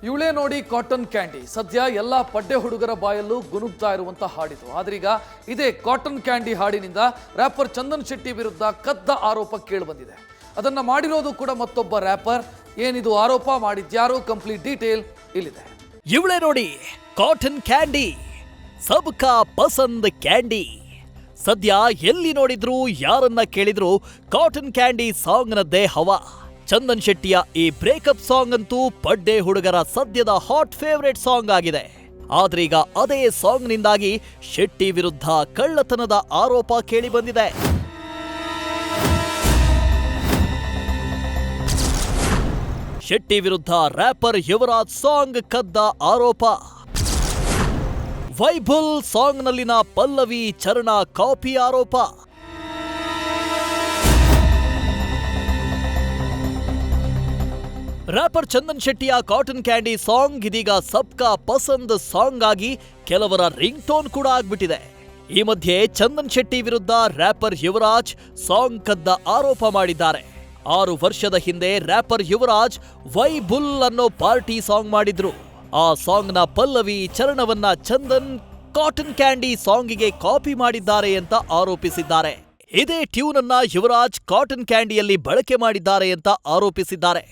ಇವಳೇ ನೋಡಿ cotton candy ಸದ್ಯ ಎಲ್ಲ ಪಡ್ಡೆ ಹುಡುಗರ ಬಾಯಲ್ಲೂ ಗುನುಗ್ತಾ ಇರುವಂತ ಹಾಡಿದು. ಆದ್ರೀಗ ಇದೇ ಕಾಟನ್ ಕ್ಯಾಂಡಿ ಹಾಡಿನಿಂದ ರ್ಯಾಪರ್ ಚಂದನ್ ಶೆಟ್ಟಿ ವಿರುದ್ಧ ಕದ್ದ ಆರೋಪ ಕೇಳಿಬಂದಿದೆ. ಅದನ್ನ ಮಾಡಿರೋದು ಕೂಡ ಮತ್ತೊಬ್ಬ ರ್ಯಾಪರ್. ಏನಿದು ಆರೋಪ, ಮಾಡಿದ್ಯಾರು, ಕಂಪ್ಲೀಟ್ ಡೀಟೇಲ್ ಇಲ್ಲಿದೆ. ಇವಳೇ ನೋಡಿ ಕಾಟನ್ ಕ್ಯಾಂಡಿ, ಸಬ್ಕಾ ಪಸಂದ್ ಕ್ಯಾಂಡಿ. ಸದ್ಯ ಎಲ್ಲಿ ನೋಡಿದ್ರು ಯಾರನ್ನ ಕೇಳಿದ್ರು ಕಾಟನ್ ಕ್ಯಾಂಡಿ ಸಾಂಗ್ನದ್ದೇ ಹವಾ. ಚಂದನ್ ಶೆಟ್ಟಿಯ ಈ ಬ್ರೇಕಪ್ ಸಾಂಗ್ ಅಂತೂ ಪಡ್ಡೆ ಹುಡುಗರ ಸದ್ಯದ ಹಾಟ್ ಫೇವರೇಟ್ ಸಾಂಗ್ ಆಗಿದೆ. ಆದ್ರೀಗ ಅದೇ ಸಾಂಗ್ನಿಂದಾಗಿ ಶೆಟ್ಟಿ ವಿರುದ್ಧ ಕಳ್ಳತನದ ಆರೋಪ ಕೇಳಿ ಬಂದಿದೆ. ಶೆಟ್ಟಿ ವಿರುದ್ಧ ರ್ಯಾಪರ್ ಯುವರಾಜ್ ಸಾಂಗ್ ಕದ್ದ ಆರೋಪ. ವೈಬುಲ್ ಸಾಂಗ್ನಲ್ಲಿನ ಪಲ್ಲವಿ ಚರಣ ಕಾಪಿ ಆರೋಪ. ರ್ಯಾಪರ್ ಚಂದನ್ ಶೆಟ್ಟಿಯ ಕಾಟನ್ ಕ್ಯಾಂಡಿ ಸಾಂಗ್ ಇದೀಗ ಸಬ್ಕಾ ಪಸಂದ್ ಸಾಂಗ್ ಆಗಿ ಕೆಲವರ ರಿಂಗ್ ಟೋನ್ ಕೂಡ ಆಗ್ಬಿಟ್ಟಿದೆ. ಈ ಮಧ್ಯೆ ಚಂದನ್ ಶೆಟ್ಟಿ ವಿರುದ್ಧ ರ್ಯಾಪರ್ ಯುವರಾಜ್ ಸಾಂಗ್ ಕದ್ದ ಆರೋಪ ಮಾಡಿದ್ದಾರೆ. 6 ವರ್ಷದ ಹಿಂದೆ ರ್ಯಾಪರ್ ಯುವರಾಜ್ ವೈ ಬುಲ್ ಅನ್ನೋ ಪಾರ್ಟಿ ಸಾಂಗ್ ಮಾಡಿದ್ರು. ಆ ಸಾಂಗ್ನ ಪಲ್ಲವಿ ಚರಣವನ್ನ ಚಂದನ್ ಕಾಟನ್ ಕ್ಯಾಂಡಿ ಸಾಂಗಿಗೆ ಕಾಪಿ ಮಾಡಿದ್ದಾರೆ ಅಂತ ಆರೋಪಿಸಿದ್ದಾರೆ. ಇದೇ ಟ್ಯೂನ್ ಅನ್ನ ಯುವರಾಜ್ ಕಾಟನ್ ಕ್ಯಾಂಡಿಯಲ್ಲಿ ಬಳಕೆ ಮಾಡಿದ್ದಾರೆ ಅಂತ ಆರೋಪಿಸಿದ್ದಾರೆ.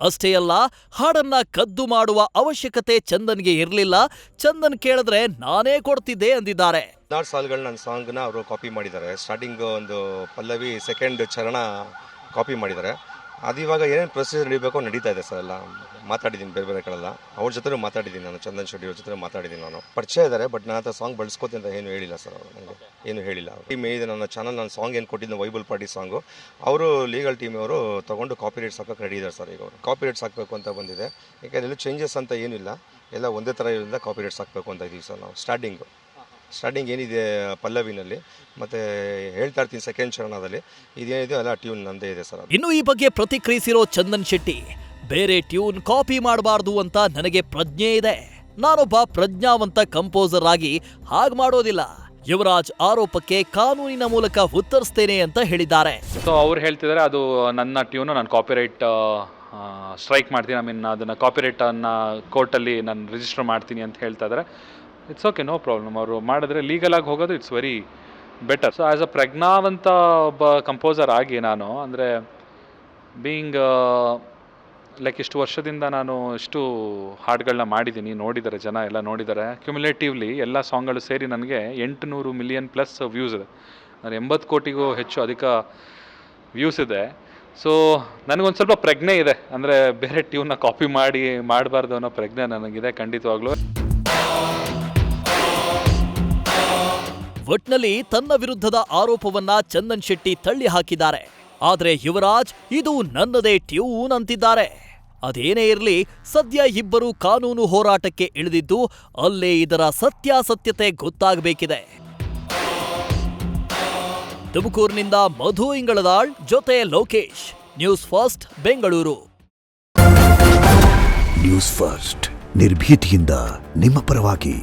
ಅಷ್ಟೇ ಅಲ್ಲ, ಹಾಡನ್ನ ಕದ್ದು ಮಾಡುವ ಅವಶ್ಯಕತೆ ಚಂದನ್ಗೆ ಇರಲಿಲ್ಲ, ಚಂದನ್ ಕೇಳಿದ್ರೆ ನಾನೇ ಕೊಡ್ತಿದ್ದೆ ಅಂದಿದ್ದಾರೆ. 16 ಸಾಲುಗಳು ನನ್ನ ಸಾಂಗ್ನ ಅವರು ಕಾಪಿ ಮಾಡಿದ್ದಾರೆ. ಸ್ಟಾರ್ಟಿಂಗ್ ಒಂದು ಪಲ್ಲವಿ, ಸೆಕೆಂಡ್ ಚರಣ ಕಾಪಿ ಮಾಡಿದ್ದಾರೆ. ಅದು ಇವಾಗ ಏನೇನು ಪ್ರೊಸೀಜರ್ ನಡೀಬೇಕೋ ನಡೀತಾ ಇದೆ ಸರ್. ಎಲ್ಲ ಮಾತಾಡಿದ್ದೀನಿ, ಬೇರೆ ಬೇರೆ ಕಡೆಲ್ಲ ಅವ್ರ ಜೊತೆ ಮಾತಾಡಿದ್ದೀನಿ. ನಾನು ಚಂದನ್ ಶೆಟ್ಟಿ ಅವ್ರ ಜೊತೆ ಮಾತಾಡಿದ್ದೀನಿ. ನಾನು ಪರಿಚಯ ಇದ್ದಾರೆ, ಬಟ್ ನಾನು ಆ ಸಾಂಗ್ ಬಳಸ್ಕೋತೀನಿ ಅಂತ ಏನು ಹೇಳಿಲ್ಲ ಸರ್. ಅವರು ನನಗೆ ಏನು ಹೇಳಿಲ್ಲ. ಟೀಮ್ ಇದೆ ನನ್ನ ಚಾನಲ್, ನಾನು ಸಾಂಗ್ ಏನು ಕೊಟ್ಟಿದ್ದು ವೈಬಲ್ ಪಾರ್ಟಿ ಸಾಂಗು, ಅವರು ಲೀಗಲ್ ಟೀಮ್ ಅವರು ತೊಗೊಂಡು ಕಾಪಿ ರೈಟ್ಸ್ ಹಾಕೋಕೆ ರೆಡಿ ಇದ್ದಾರೆ ಸರ್. ಈಗ ಅವರು ಕಾಪಿ ರೈಟ್ಸ್ ಹಾಕಬೇಕು ಅಂತ ಬಂದಿದೆ. ಯಾಕೆಂದರೆ ಚೇಂಜಸ್ ಅಂತ ಏನಿಲ್ಲ, ಎಲ್ಲ ಒಂದೇ ಥರ ಇರೋದ್ರಿಂದ ಕಾಪಿ ರೈಟ್ಸ್ ಹಾಕಬೇಕು ಅಂತ ಇದ್ದೀವಿ ಸರ್. ನಾವು ಸ್ಟಾರ್ಟಿಂಗ್ ಏನಿದೆ ಪಲ್ಲವಿನಲ್ಲಿ, ಮತ್ತೆ ಹೇಳ್ತಾ ಇರ್ತೀನಿ ಸೆಕೆಂಡ್ ಚರಣದಲ್ಲಿ ಇದೇನಿದೆ ಎಲ್ಲ ಟ್ಯೂನ್ ನಂದೇ ಇದೆ ಸರ್. ಇನ್ನು ಈ ಬಗ್ಗೆ ಪ್ರತಿಕ್ರಿಯಿಸಿರೋ ಚಂದನ್ ಶೆಟ್ಟಿ, ಬೇರೆ ಟ್ಯೂನ್ ಕಾಪಿ ಮಾಡಬಾರ್ದು ಅಂತ ನನಗೆ ಪ್ರಜ್ಞೆ ಇದೆ. ನಾನೊಬ್ಬ ಪ್ರಜ್ಞಾವಂತ ಕಂಪೋಸರ್ ಆಗಿ ಹಾಗೆ ಮಾಡೋದಿಲ್ಲ. ಯುವರಾಜ್ ಆರೋಪಕ್ಕೆ ಕಾನೂನಿನ ಮೂಲಕ ಉತ್ತರಿಸ್ತೇನೆ ಅಂತ ಹೇಳಿದ್ದಾರೆ. ಸೊ ಅವ್ರು ಹೇಳ್ತಿದ್ದಾರೆ ಅದು ನನ್ನ ಟ್ಯೂನು, ನಾನು ಕಾಪಿರೈಟ್ ಸ್ಟ್ರೈಕ್ ಮಾಡ್ತೀನಿ, ಅದನ್ನು ಕಾಪಿರೈಟನ್ನು ಕೋರ್ಟಲ್ಲಿ ನಾನು ರಿಜಿಸ್ಟರ್ ಮಾಡ್ತೀನಿ ಅಂತ ಹೇಳ್ತಾ ಇದ್ದಾರೆ. It's okay, no problem. ಅವರು ಮಾಡಿದ್ರೆ ಲೀಗಲಾಗಿ ಹೋಗೋದು it's very better. So as a ಪ್ರಜ್ಞಾವಂತ ಒಬ್ಬ ಕಂಪೋಸರ್ ಆಗಿ ನಾನು, ಅಂದರೆ ಬೀಯಿಂಗ್ ಲೈಕ್ ಇಷ್ಟು ವರ್ಷದಿಂದ ನಾನು ಇಷ್ಟು ಹಾಡುಗಳನ್ನ ಮಾಡಿದ್ದೀನಿ, ನೋಡಿದ್ದಾರೆ, ಜನ ಎಲ್ಲ ನೋಡಿದ್ದಾರೆ. ಕ್ಯುಮುಲೇಟಿವ್ಲಿ ಎಲ್ಲ ಸಾಂಗ್ಗಳು ಸೇರಿ ನನಗೆ 800 ಮಿಲಿಯನ್ ಪ್ಲಸ್ ವ್ಯೂಸ್ ಇದೆ. ನಾನು 80 ಕೋಟಿಗೂ ಹೆಚ್ಚು ಅಧಿಕ ವ್ಯೂಸ್ ಇದೆ. ಸೊ ನನಗೊಂದು ಸ್ವಲ್ಪ ಪ್ರಜ್ಞೆ ಇದೆ, ಅಂದರೆ ಬೇರೆ ಟ್ಯೂನ್ನ ಕಾಪಿ ಮಾಡಬಾರ್ದು ಅನ್ನೋ ಪ್ರಜ್ಞೆ ನನಗಿದೆ ಖಂಡಿತವಾಗ್ಲೂ. ಒಟ್ನಲ್ಲಿ ತನ್ನ ವಿರುದ್ಧದ ಆರೋಪವನ್ನ ಚಂದನ್ ಶೆಟ್ಟಿ ತಳ್ಳಿ ಹಾಕಿದ್ದಾರೆ. ಆದ್ರೆ ಯುವರಾಜ್ ಇದು ನನ್ನದೇ ಟ್ಯೂನ್ ಅಂತಿದ್ದಾರೆ. ಅದೇನೇ ಇರಲಿ, ಸದ್ಯ ಇಬ್ಬರು ಕಾನೂನು ಹೋರಾಟಕ್ಕೆ ಇಳಿದಿದ್ದು ಅಲ್ಲೇ ಇದರ ಸತ್ಯಾಸತ್ಯತೆ ಗೊತ್ತಾಗಬೇಕಿದೆ. ತುಮಕೂರಿನಿಂದ ಮಧು ಇಂಗಳದಾಳ್ ಜೊತೆ Lokesh, news first Bengaluru. News first ನಿರ್ಭೀತಿಯಿಂದ ನಿಮ್ಮ ಪರವಾಗಿ.